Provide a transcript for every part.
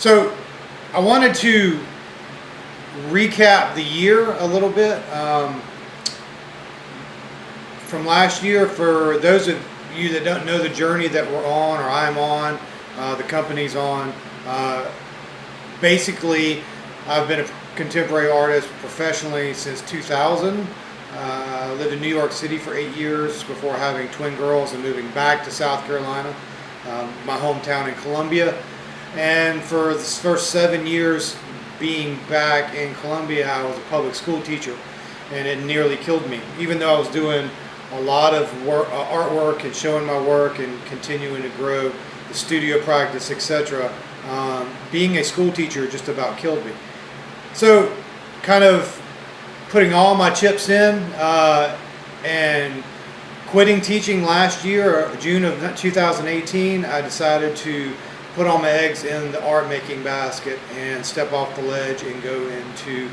So I wanted to recap the year a little bit from last year. For those of you that don't know the journey that we're on, or I'm on, the company's on, basically I've been a contemporary artist professionally since 2000. Lived in New York City for 8 years before having twin girls and moving back to South Carolina, my hometown in Columbia. And for the first 7 years being back in Columbia, I was a public school teacher, and it nearly killed me. Even though I was doing a lot of work, artwork and showing my work and continuing to grow the studio practice, etc., being a school teacher just about killed me. So kind of putting all my chips in and quitting teaching last year, June of 2018, I decided to put all my eggs in the art making basket and step off the ledge and go into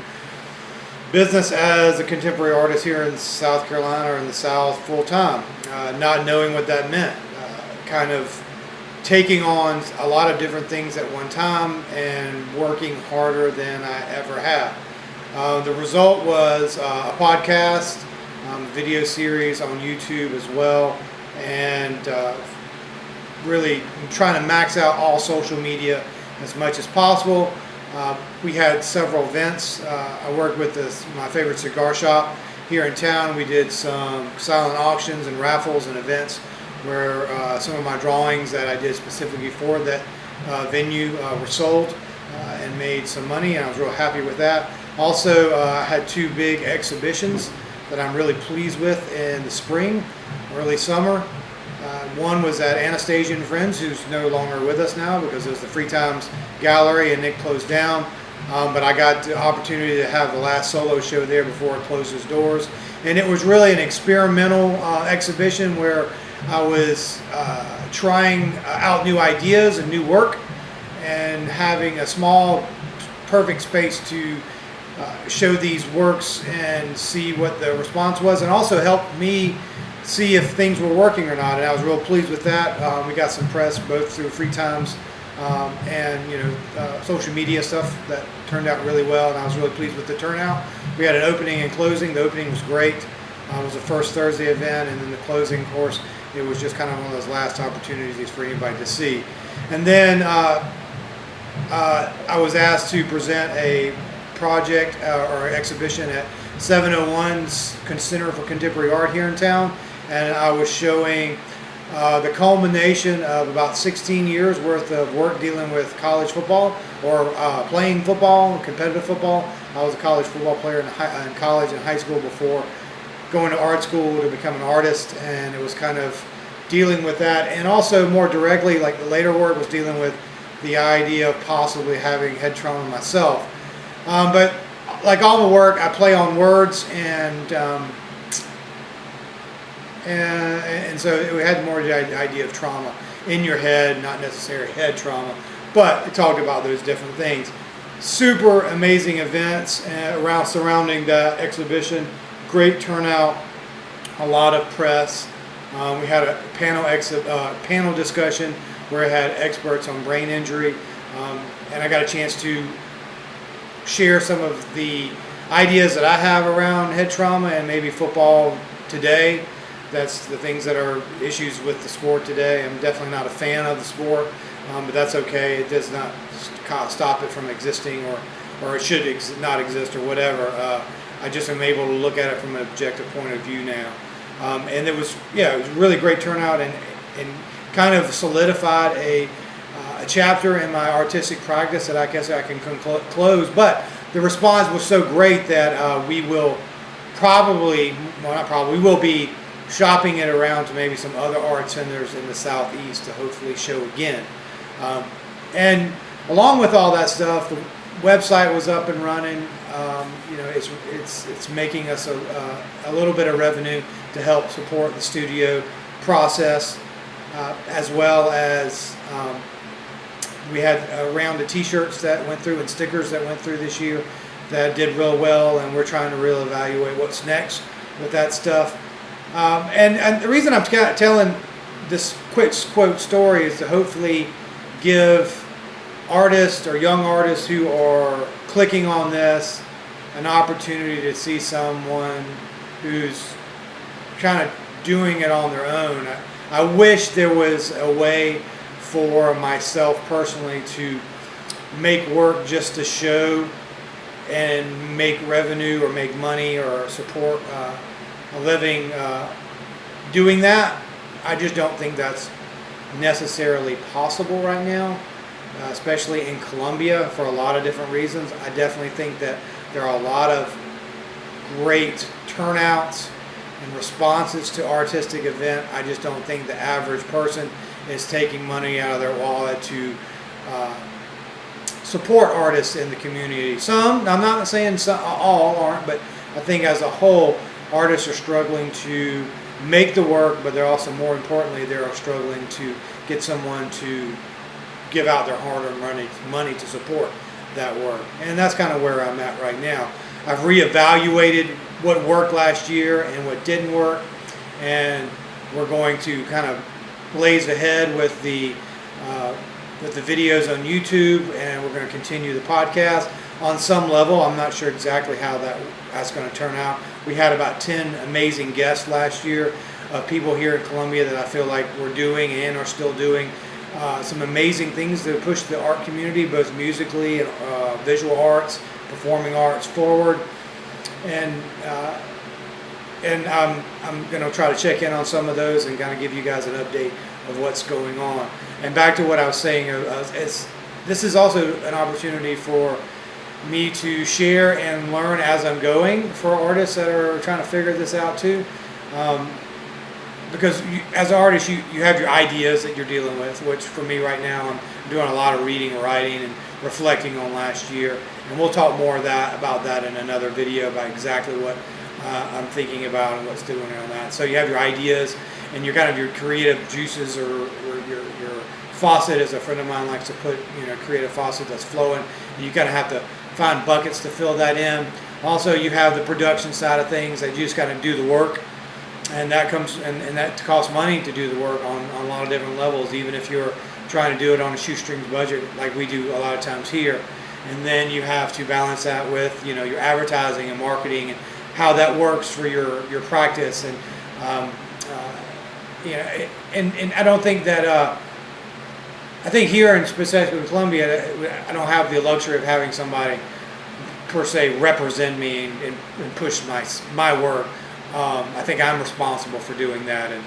business as a contemporary artist here in South Carolina or in the South full time, not knowing what that meant, kind of taking on a lot of different things at one time and working harder than I ever have. The result was a podcast, video series on YouTube as well, and really trying to max out all social media as much as possible. We had several events. I worked with my favorite cigar shop here in town. We did some silent auctions and raffles and events where some of my drawings that I did specifically for that venue were sold and made some money, and I was real happy with that. Also, I had 2 big exhibitions that I'm really pleased with in the spring, early summer. One was at Anastasia and Friends, who's no longer with us now because it was the Free Times Gallery and it closed down. But I got the opportunity to have the last solo show there before it closed its doors. And it was really an experimental exhibition where I was trying out new ideas and new work and having a small, perfect space to show these works and see what the response was, and also helped me see if things were working or not. And I was real pleased with that. We got some press both through Free Times and social media stuff that turned out really well, and I was really pleased with the turnout. We had an opening and closing. The opening was great. It was the first Thursday event, and then the closing, of course, it was just kind of one of those last opportunities for anybody to see. And then I was asked to present a project or exhibition at 701's Center for Contemporary Art here in town, and I was showing the culmination of about 16 years worth of work dealing with college football or playing football, competitive football. I was a college football player in college and high school before going to art school to become an artist, and it was kind of dealing with that, and also more directly, like the later work was dealing with the idea of possibly having head trauma myself. But like all the work, I play on words, and so we had more the idea of trauma in your head, not necessarily head trauma, but it talked about those different things. Super amazing events surrounding that exhibition. Great turnout, a lot of press. We had a panel discussion where I had experts on brain injury, and I got a chance to share some of the ideas that I have around head trauma and maybe football today. That's the things that are issues with the sport today. I'm definitely not a fan of the sport, but that's okay. It does not stop it from existing, or it should not exist, or whatever. I just am able to look at it from an objective point of view now. And it was a really great turnout, and kind of solidified a chapter in my artistic practice that I guess I can close. But the response was so great that we will we will be shopping it around to maybe some other art centers in the Southeast to hopefully show again. And along with all that stuff, the website was up and running. It's making us a little bit of revenue to help support the studio process, as well as we had a round of t-shirts that went through and stickers that went through this year that did real well, and we're trying to really evaluate what's next with that stuff. And the reason I'm telling this quick quote story is to hopefully give artists or young artists who are clicking on this an opportunity to see someone who's kind of doing it on their own. I wish there was a way for myself personally to make work just to show and make revenue or make money or support a living doing that. I just don't think that's necessarily possible right now, especially in Columbia for a lot of different reasons. I definitely think that there are a lot of great turnouts and responses to artistic event. I just don't think the average person is taking money out of their wallet to support artists in the community. Some, I'm not saying some, all aren't, but I think as a whole, artists are struggling to make the work, but they're also, more importantly, they're struggling to get someone to give out their hard-earned money to support that work. And that's kind of where I'm at right now. I've reevaluated what worked last year and what didn't work, and we're going to kind of blaze ahead with the videos on YouTube, and we're going to continue the podcast on some level. I'm not sure exactly how that's going to turn out. We had about 10 amazing guests last year of people here in Columbia that I feel like we're doing and are still doing some amazing things to push the art community, both musically and visual arts, performing arts forward. And I'm going to try to check in on some of those and kind of give you guys an update of what's going on. And back to what I was saying, this is also an opportunity for me to share and learn as I'm going for artists that are trying to figure this out too. Because as an artist, you have your ideas that you're dealing with, which for me right now, I'm doing a lot of reading, writing, and reflecting on last year. And we'll talk more about that in another video about exactly what I'm thinking about and what's doing on that. So you have your ideas and your kind of your creative juices, or your faucet, as a friend of mine likes to put, creative faucet that's flowing. And you kind of have to find buckets to fill that in. Also, you have the production side of things that you just got to do the work. And that comes and that costs money to do the work on a lot of different levels, even if you're trying to do it on a shoestrings budget like we do a lot of times here. And then you have to balance that with your advertising and marketing and how that works for your practice. And and I don't think that I think here in specifically in Columbia, I don't have the luxury of having somebody per se represent me and push my work. I think I'm responsible for doing that, and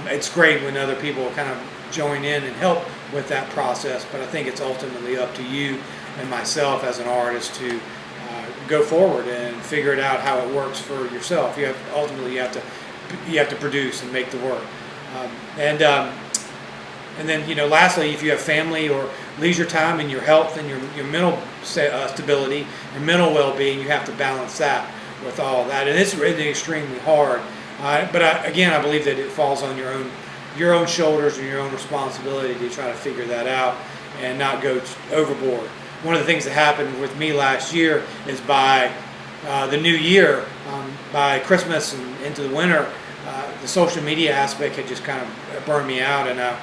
it's great when other people kind of join in and help with that process, but I think it's ultimately up to you and myself as an artist to go forward and figure it out how it works for yourself. You have to produce and make the work, and then lastly, if you have family or leisure time and your health and your mental stability, your mental well-being, you have to balance that with all that, and it's really extremely hard. But again, I believe that it falls on your own shoulders and your own responsibility to try to figure that out and not go overboard. One of the things that happened with me last year is by the new year, by Christmas and into the winter, the social media aspect had just kind of burned me out, and I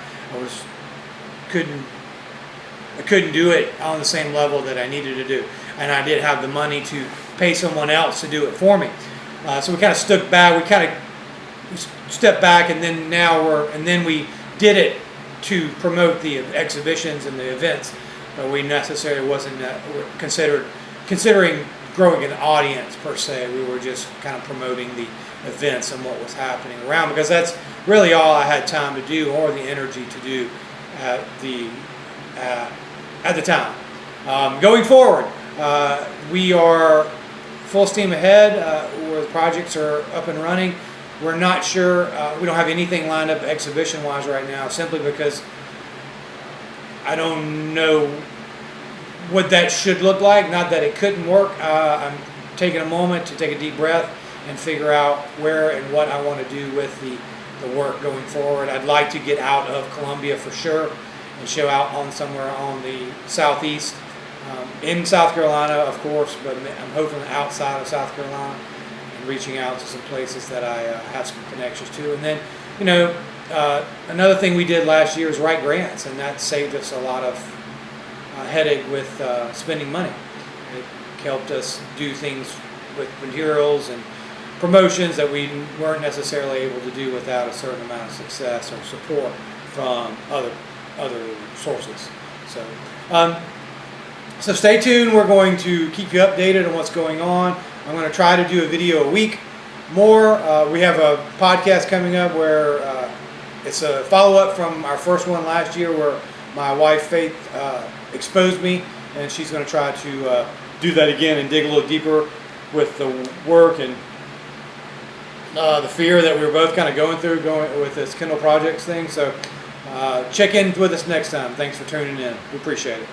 couldn't do it on the same level that I needed to do. And I did have the money to pay someone else to do it for me. So we kind of stuck back. We kind of stepped back, and then we did it to promote the exhibitions and the events. But we necessarily wasn't considering growing an audience per se. We were just kind of promoting the events and what was happening around, because that's really all I had time to do or the energy to do at the time. Going forward, we are full steam ahead where the projects are up and running. We're not sure, we don't have anything lined up exhibition-wise right now, simply because I don't know what that should look like. Not that it couldn't work. I'm taking a moment to take a deep breath and figure out where and what I want to do with the work going forward. I'd like to get out of Columbia for sure and show out on somewhere on the southeast, in South Carolina, of course, but I'm hoping outside of South Carolina and reaching out to some places that I have some connections to. And then, another thing we did last year is write grants, and that saved us a lot of headache with spending money. It helped us do things with materials and promotions that we weren't necessarily able to do without a certain amount of success or support from other sources. So stay tuned. We're going to keep you updated on what's going on. I'm going to try to do a video a week more. We have a podcast coming up where it's a follow-up from our first one last year, where my wife Faith exposed me, and she's going to try to do that again and dig a little deeper with the work and the fear that we were both kind of going with this Kindle Projects thing. So check in with us next time. Thanks for tuning in. We appreciate it.